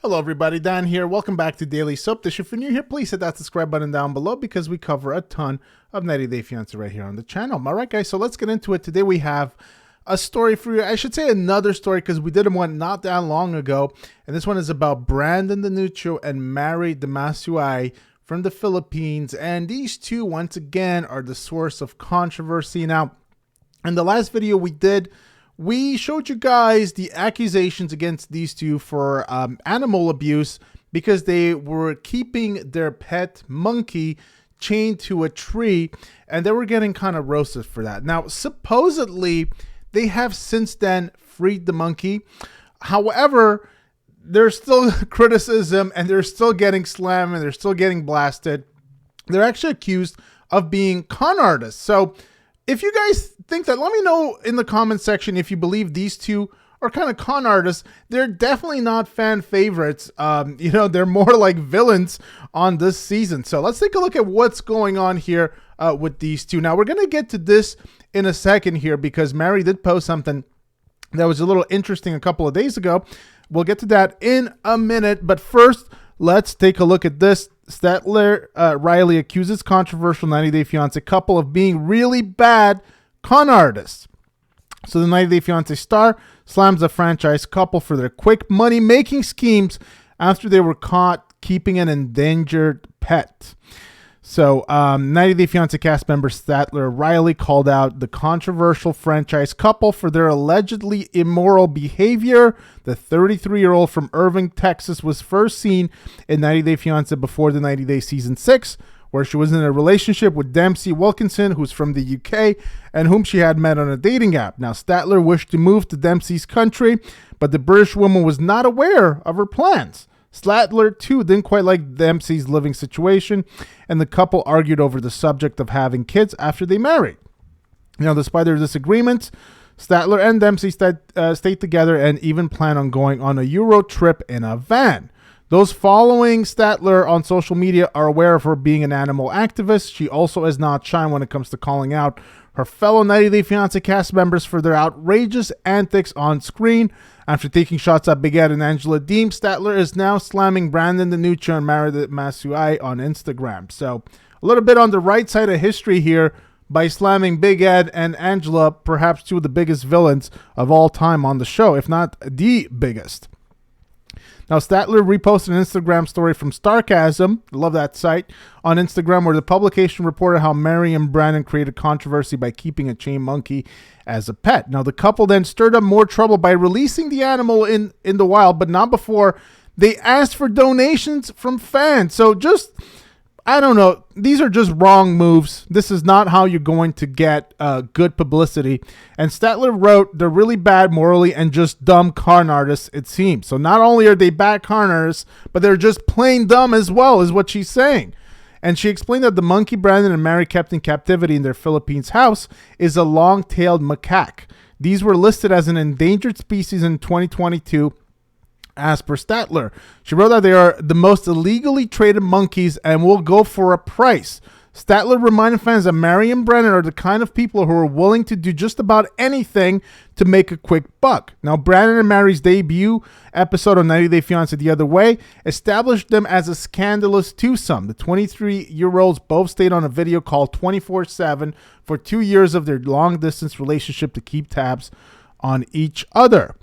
Hello everybody, Dan here. Welcome back to Daily Soap Dish. If you're new here, please hit that subscribe button down below because we cover a ton of 90 Day Fiancé right here on the channel. Alright guys, so let's get into it. Today we have a story for you. I should say another story because we did one not that long ago. And this one is about Brandan and Mary Demasu-ay from the Philippines. And these two, once again, are the source of controversy. Now, in the last video we did, we showed you guys the accusations against these two for animal abuse because they were keeping their pet monkey chained to a tree and they were getting kind of roasted for that. Now, supposedly, they have since then freed the monkey. However, there's still criticism and they're still getting slammed and they're still getting blasted. They're actually accused of being con artists. So if you guys think that, let me know in the comment section if you believe these two are kind of con artists. They're definitely not fan favorites. They're more like villains on this season. So let's take a look at what's going on here with these two. Now, we're going to get to this in a second here because Mary did post something that was a little interesting a couple of days ago. We'll get to that in a minute. But first, let's take a look at this. Statler Riley accuses controversial 90 Day Fiancé couple of being really bad con artists. So the 90 Day Fiancé star slams the franchise couple for their quick money-making schemes after they were caught keeping an endangered pet. So 90 Day Fiancé cast member Statler Riley called out the controversial franchise couple for their allegedly immoral behavior. The 33-year-old from Irving, Texas was first seen in 90 Day Fiancé before the 90 Day Season 6, where she was in a relationship with Dempsey Wilkinson, who's from the UK, and whom she had met on a dating app. Now, Statler wished to move to Dempsey's country, but the British woman was not aware of her plans. Statler, too, didn't quite like Dempsey's living situation, and the couple argued over the subject of having kids after they married. Now, despite their disagreements, Statler and Dempsey stayed together and even plan on going on a Euro trip in a van. Those following Statler on social media are aware of her being an animal activist. She also is not shy when it comes to calling out her fellow 90 Day Fiancé cast members for their outrageous antics on screen. After taking shots at Big Ed and Angela Deem, Statler is now slamming Brandan and Mary Demasu-ay on Instagram. So a little bit on the right side of history here by slamming Big Ed and Angela, perhaps two of the biggest villains of all time on the show, if not the biggest. Now, Statler reposted an Instagram story from Starcasm, love that site, on Instagram, where the publication reported how Mary and Brandan created controversy by keeping a chained monkey as a pet. Now, the couple then stirred up more trouble by releasing the animal in the wild, but not before they asked for donations from fans. So just, I don't know, these are just wrong moves. This is not how you're going to get good publicity. And Statler wrote, they're really bad morally and just dumb con artists, it seems. So not only are they bad con artists, but they're just plain dumb as well, is what she's saying. And she explained that the monkey Brandan and Mary kept in captivity in their Philippines house is a long-tailed macaque. These were listed as an endangered species in 2022. As per Statler, she wrote that they are the most illegally traded monkeys and will go for a price. Statler reminded fans that Mary and Brandan are the kind of people who are willing to do just about anything to make a quick buck. Now, Brandan and Mary's debut episode on 90 Day Fiancé The Other Way established them as a scandalous twosome. The 23-year-olds both stayed on a video call 24/7 for 2 years of their long-distance relationship to keep tabs on each other.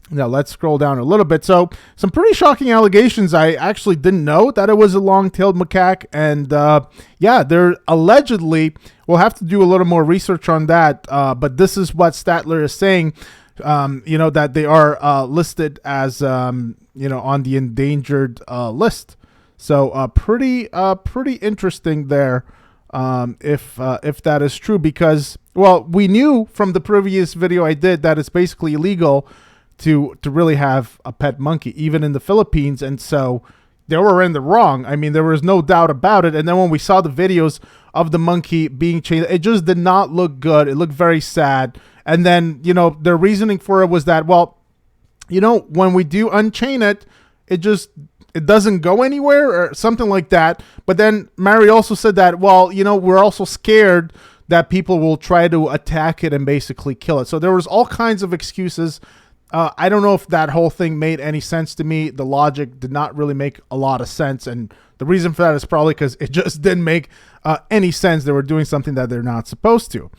Now, let's scroll down a little bit. So, some pretty shocking allegations. I actually didn't know that it was a long-tailed macaque. And, they're allegedly, we'll have to do a little more research on that. But this is what Statler is saying, that they are listed as, on the endangered list. So, pretty interesting there, if that is true. Because, well, we knew from the previous video I did that it's basically illegal to really have a pet monkey, even in the Philippines. And so they were in the wrong. I mean, there was no doubt about it. And then when we saw the videos of the monkey being chained, it just did not look good. It looked very sad. And then, their reasoning for it was that, well, when we do unchain it, it doesn't go anywhere or something like that. But then Mary also said that, well, we're also scared that people will try to attack it and basically kill it. So there was all kinds of excuses I don't know if that whole thing made any sense to me. The logic did not really make a lot of sense. And the reason for that is probably because it just didn't make any sense. They were doing something that they're not supposed to.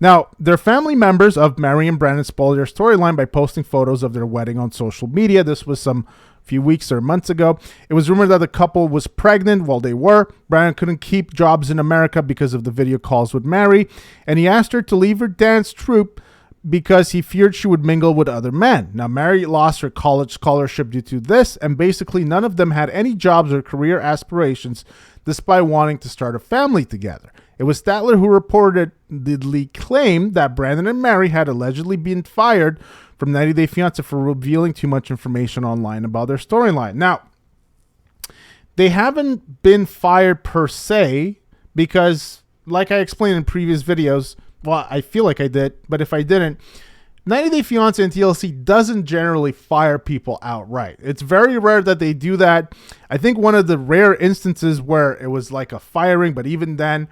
Now, their family members of Mary and Brandan spoiled their storyline by posting photos of their wedding on social media. This was some few weeks or months ago. It was rumored that the couple was pregnant while they were. Brandan couldn't keep jobs in America because of the video calls with Mary, and he asked her to leave her dance troupe because he feared she would mingle with other men. Now, Mary lost her college scholarship due to this, and basically none of them had any jobs or career aspirations despite wanting to start a family together. It was Statler who reportedly claimed that Brandan and Mary had allegedly been fired from 90 Day Fiancé for revealing too much information online about their storyline. Now, they haven't been fired per se because, like I explained in previous videos, well, I feel like I did, but if I didn't, 90 Day Fiancé and TLC doesn't generally fire people outright. It's very rare that they do that. I think one of the rare instances where it was like a firing, but even then,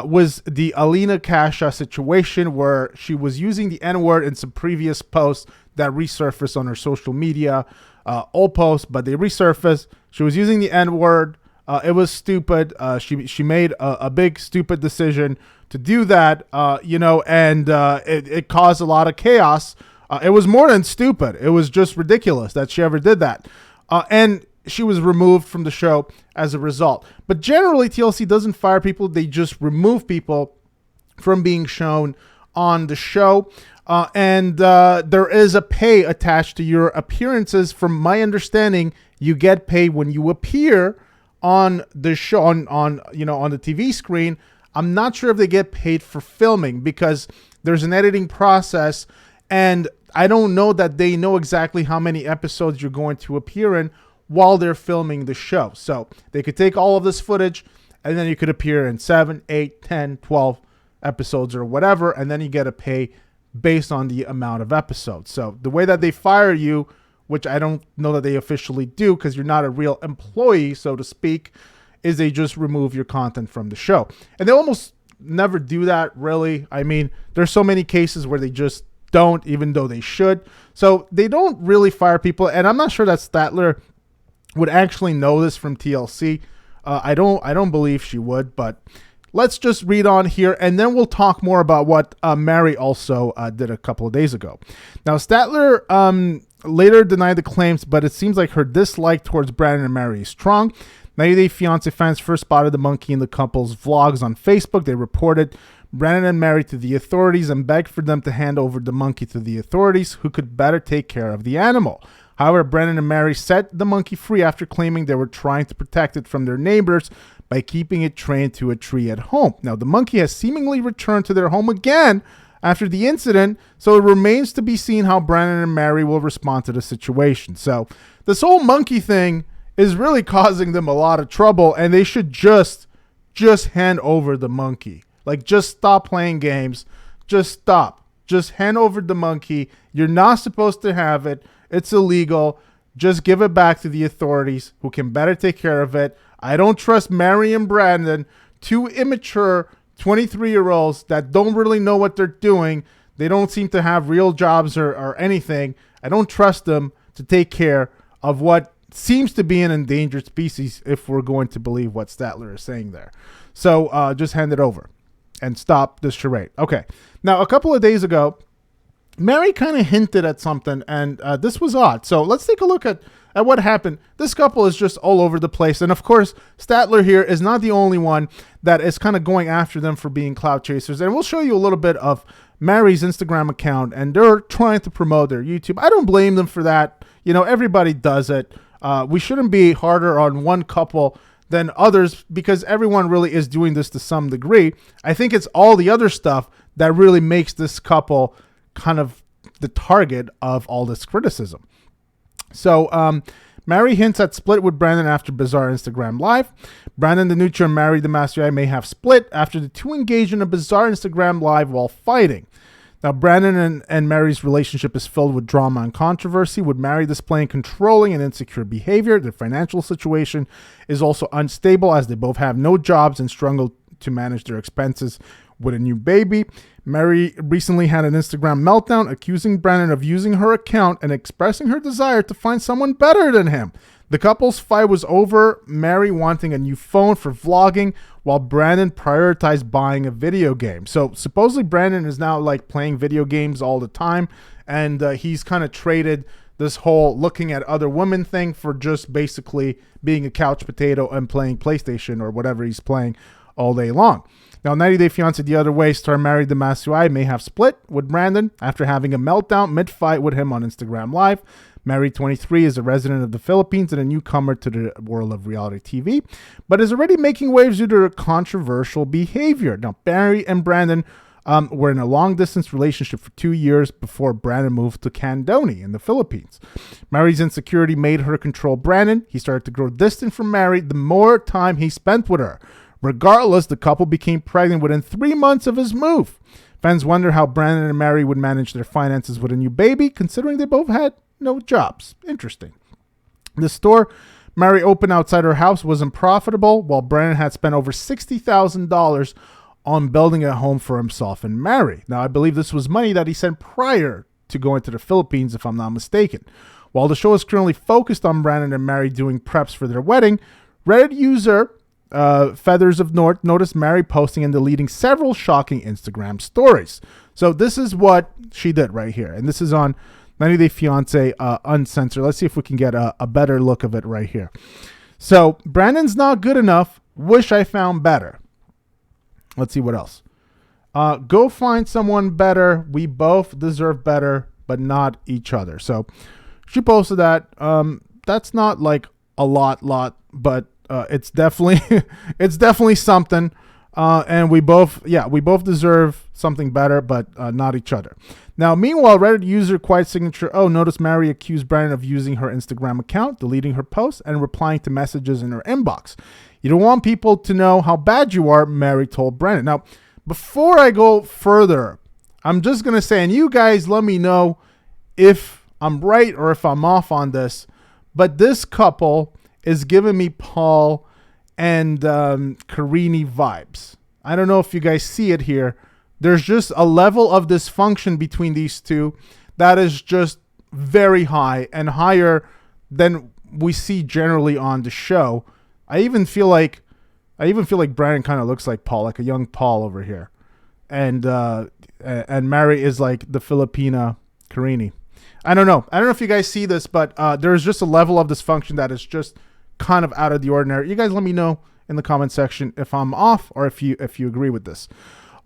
was the Alina Kasha situation where she was using the N-word in some previous posts that resurfaced on her social media, old posts, but they resurfaced. She was using the N-word. It was stupid. She made a big stupid decision to do that, and it caused a lot of chaos. It was more than stupid. It was just ridiculous that she ever did that. And she was removed from the show as a result. But generally, TLC doesn't fire people. They just remove people from being shown on the show. And there is a pay attached to your appearances. From my understanding, you get paid when you appear on the show, on the TV screen. I'm not sure if they get paid for filming because there's an editing process, and I don't know that they know exactly how many episodes you're going to appear in while they're filming the show. So they could take all of this footage and then you could appear in 7, 8, 10, 12 episodes or whatever, and then you get a pay based on the amount of episodes. So the way that they fire you, which I don't know that they officially do because you're not a real employee, so to speak, is they just remove your content from the show. And they almost never do that, really. I mean, there's so many cases where they just don't, even though they should. So they don't really fire people, and I'm not sure that Statler would actually know this from TLC. I don't believe she would, but let's just read on here, and then we'll talk more about what Mary also did a couple of days ago. Now, Statler later denied the claims, but it seems like her dislike towards Brandan and Mary is strong. 90 Day Fiancé fans first spotted the monkey in the couple's vlogs on Facebook. They reported Brandan and Mary to the authorities and begged for them to hand over the monkey to the authorities, who could better take care of the animal. However, Brandan and Mary set the monkey free after claiming they were trying to protect it from their neighbors by keeping it trained to a tree at home. Now, the monkey has seemingly returned to their home again after the incident, so it remains to be seen how Brandan and Mary will respond to the situation. So this whole monkey thing is really causing them a lot of trouble, and they should just hand over the monkey. Like, just stop playing games. Just stop. Just hand over the monkey. You're not supposed to have it. It's illegal. Just give it back to the authorities who can better take care of it. I don't trust Mary and Brandan, two immature 23-year-olds that don't really know what they're doing. They don't seem to have real jobs or anything. I don't trust them to take care of what seems to be an endangered species, if we're going to believe what Statler is saying there. So just hand it over and stop this charade. Okay. Now, a couple of days ago, Mary kind of hinted at something, and this was odd. So let's take a look at what happened. This couple is just all over the place. And of course, Statler here is not the only one that is kind of going after them for being clout chasers. And we'll show you a little bit of Mary's Instagram account, and they're trying to promote their YouTube. I don't blame them for that. You know, everybody does it. We shouldn't be harder on one couple than others because everyone really is doing this to some degree. I think it's all the other stuff that really makes this couple kind of the target of all this criticism. So Mary hints at split with Brandan after bizarre Instagram live. Brandan, Demasu-ay, and Mary Demasu-ay may have split after the two engaged in a bizarre Instagram live while fighting. Now, Brandan and Mary's relationship is filled with drama and controversy, with Mary displaying controlling and insecure behavior. Their financial situation is also unstable as they both have no jobs and struggle to manage their expenses with a new baby. Mary recently had an Instagram meltdown, accusing Brandan of using her account and expressing her desire to find someone better than him. The couple's fight was over Mary wanting a new phone for vlogging, while Brandan prioritized buying a video game. So supposedly Brandan is now like playing video games all the time, and he's kind of traded this whole looking at other women thing for just basically being a couch potato and playing PlayStation or whatever he's playing all day long. Now, 90 Day Fiancé the other way star Mary Demasu-ay may have split with Brandan after having a meltdown mid-fight with him on Instagram Live. Mary, 23, is a resident of the Philippines and a newcomer to the world of reality TV, but is already making waves due to her controversial behavior. Now, Mary and Brandan were in a long-distance relationship for 2 years before Brandan moved to Candoni in the Philippines. Mary's insecurity made her control Brandan. He started to grow distant from Mary the more time he spent with her. Regardless, the couple became pregnant within 3 months of his move. Fans wonder how Brandan and Mary would manage their finances with a new baby, considering they both had no jobs. Interesting. The store Mary opened outside her house wasn't profitable, while Brandan had spent over $60,000 on building a home for himself and Mary. Now, I believe this was money that he sent prior to going to the Philippines, if I'm not mistaken. While the show is currently focused on Brandan and Mary doing preps for their wedding, Reddit user Feathers of North noticed Mary posting and deleting several shocking Instagram stories. So this is what she did right here. And this is on 90 Day Fiancé Uncensored. Let's see if we can get a better look of it right here. So, Brandan's not good enough. Wish I found better. Let's see what else. Go find someone better. We both deserve better, but not each other. So, she posted that. That's not like a lot, but it's definitely it's definitely something. And we both deserve something better, but not each other. Now, meanwhile, Reddit user Quiet Signature noticed Mary accused Brandan of using her Instagram account, deleting her posts, and replying to messages in her inbox. You don't want people to know how bad you are, Mary told Brandan. Now, before I go further, I'm just going to say, and you guys let me know if I'm right or if I'm off on this, but this couple is giving me Paul and Karini vibes. I don't know if you guys see it here. There's just a level of dysfunction between these two that is just very high and higher than we see generally on the show. I even feel like Brandan kind of looks like Paul, like a young Paul over here, and Mary is like the Filipina Karini. I don't know if you guys see this, but there's just a level of dysfunction that is just kind of out of the ordinary. You guys let me know in the comment section if I'm off or if you agree with this.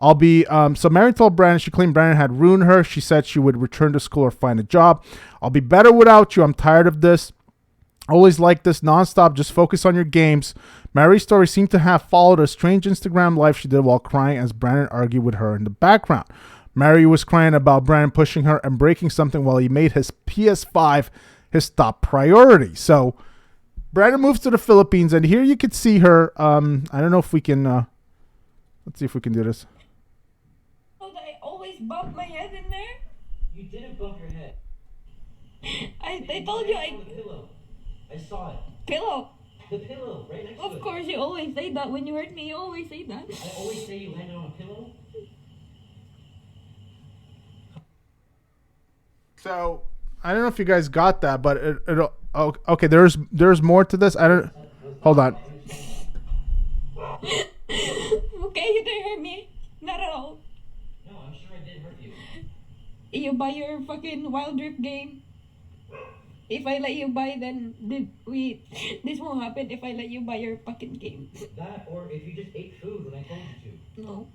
I'll be so Mary told Brandan she claimed Brandan had ruined her. She said she would return to school or find a job. I'll be better without you. I'm tired of this. Always like this nonstop. Just focus on your games. Mary's story seemed to have followed a strange Instagram live she did while crying as Brandan argued with her in the background. Mary was crying about Brandan pushing her and breaking something while he made his PS5 his top priority. So Brandan moves to the Philippines, and here you could see her. I don't know if we can. Let's see if we can do this. I always bump my head in there. You didn't bump your head. I told you The pillow. I saw it. pillow. The pillow, right next to it. Of course, you always say that when you hurt me. You always say that. I always say you landed on a pillow. So I don't know if you guys got that, but it'll. Oh, okay, there's more to this. I don't. Hold on. Okay, you didn't hurt me. Not at all. No, I'm sure I did hurt you. You buy your fucking Wild Rift game. If I let you buy, then this won't happen if I let you buy your fucking game. That, or if you just ate food when I told you to. No.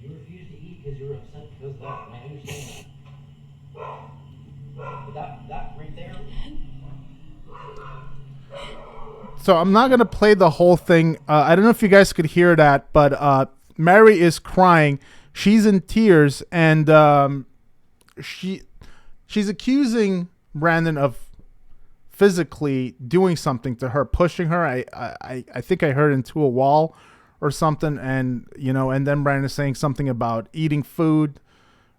You refused to eat because you were upset because of that, and I understand that. But that right there. So I'm not gonna play the whole thing. I don't know if you guys could hear that, but Mary is crying. She's in tears, and she's accusing Brandan of physically doing something to her, pushing her. I think I heard into a wall or something, and and then Brandan is saying something about eating food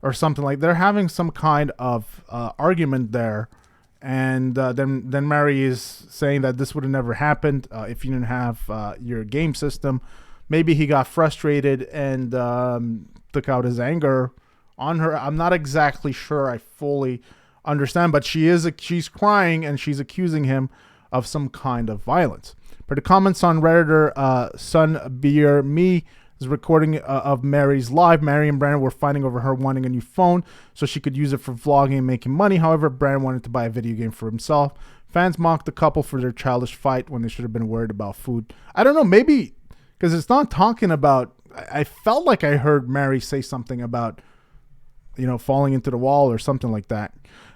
or something. Like they're having some kind of argument there. And then Mary is saying that this would have never happened if you didn't have your game system maybe he got frustrated and took out his anger on her. I'm not exactly sure I fully understand, but she's crying and she's accusing him of some kind of violence. For the comments on Redditor, Sun Beer Me is recording of Mary's live. Mary and Brandan were fighting over her wanting a new phone so she could use it for vlogging and making money. However, Brandan wanted to buy a video game for himself. Fans mocked the couple for their childish fight when they should have been worried about food. I don't know, maybe because it's not talking about. I felt like I heard Mary say something about, falling into the wall or something like that.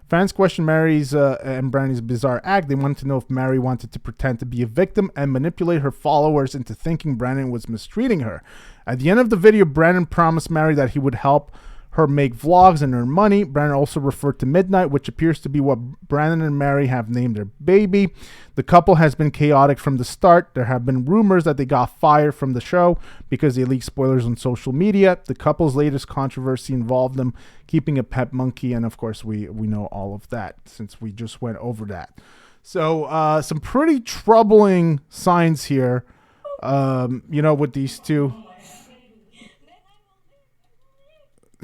Fans questioned Mary's and Brandy's bizarre act. They wanted to know if Mary wanted to pretend to be a victim and manipulate her followers into thinking Brandan was mistreating her. At the end of the video, Brandan promised Mary that he would help her make vlogs and earn money. Brandan also referred to Midnight, which appears to be what Brandan and Mary have named their baby. The couple has been chaotic from the start. There have been rumors that they got fired from the show because they leaked spoilers on social media. The couple's latest controversy involved them keeping a pet monkey, and of course we know all of that since we just went over that. So some pretty troubling signs here, with these two.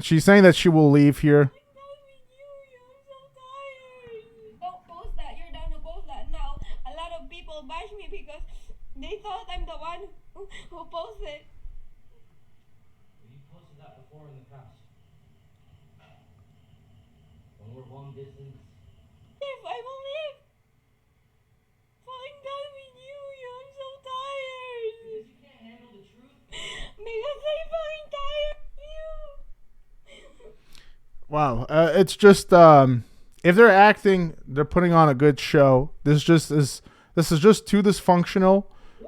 She's saying that she will leave here. Don't post that. You're down to post that now. A lot of people bash me because they thought I'm the one who posted. You posted that before in the past. When we're long distance. If I will leave. I'm done with you. I'm so tired. Because you can't handle the truth. Because I'm fucking tired of you. Wow, it's just if they're acting, they're putting on a good show. This is just too dysfunctional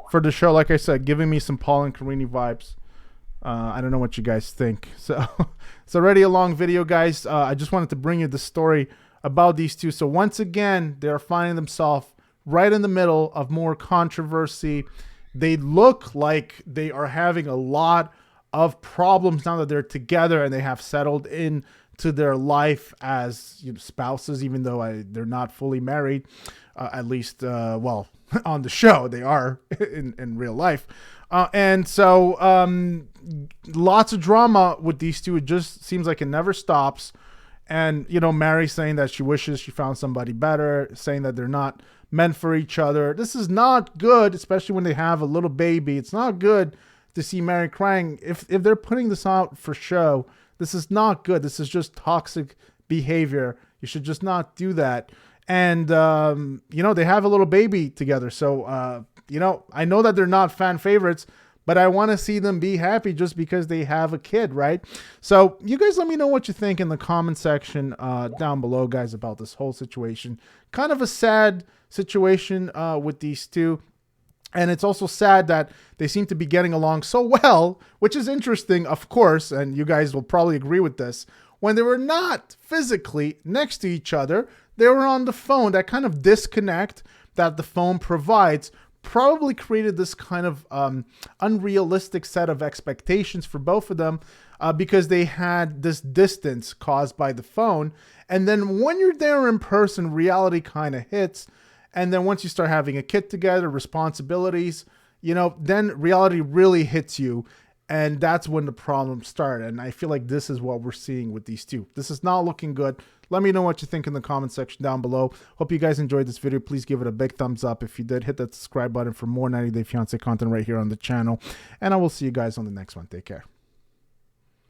for the show. Like I said, giving me some Paul and Karini vibes. I don't know what you guys think. So it's already a long video, guys. I just wanted to bring you the story about these two. So once again, they're finding themselves right in the middle of more controversy. They look like they are having a lot of problems now that they're together and they have settled in to their life as spouses, even though they're not fully married, at least, on the show, they are in real life. And so lots of drama with these two. It just seems like it never stops. And, Mary saying that she wishes she found somebody better, saying that they're not meant for each other. This is not good, especially when they have a little baby. It's not good to see Mary crying. If they're putting this out for show, this is not good. This is just toxic behavior. You should just not do that. And, they have a little baby together. So, I know that they're not fan favorites, but I want to see them be happy just because they have a kid, right? So you guys let me know what you think in the comment section down below, guys, about this whole situation. Kind of a sad situation with these two. And it's also sad that they seem to be getting along so well, which is interesting, of course, and you guys will probably agree with this. When they were not physically next to each other, they were on the phone. That kind of disconnect that the phone provides probably created this kind of unrealistic set of expectations for both of them because they had this distance caused by the phone. And then when you're there in person, reality kind of hits. And then once you start having a kid together, responsibilities, then reality really hits you. And that's when the problems start. And I feel like this is what we're seeing with these two. This is not looking good. Let me know what you think in the comment section down below. Hope you guys enjoyed this video. Please give it a big thumbs up. If you did, hit that subscribe button for more 90 Day Fiancé content right here on the channel. And I will see you guys on the next one. Take care.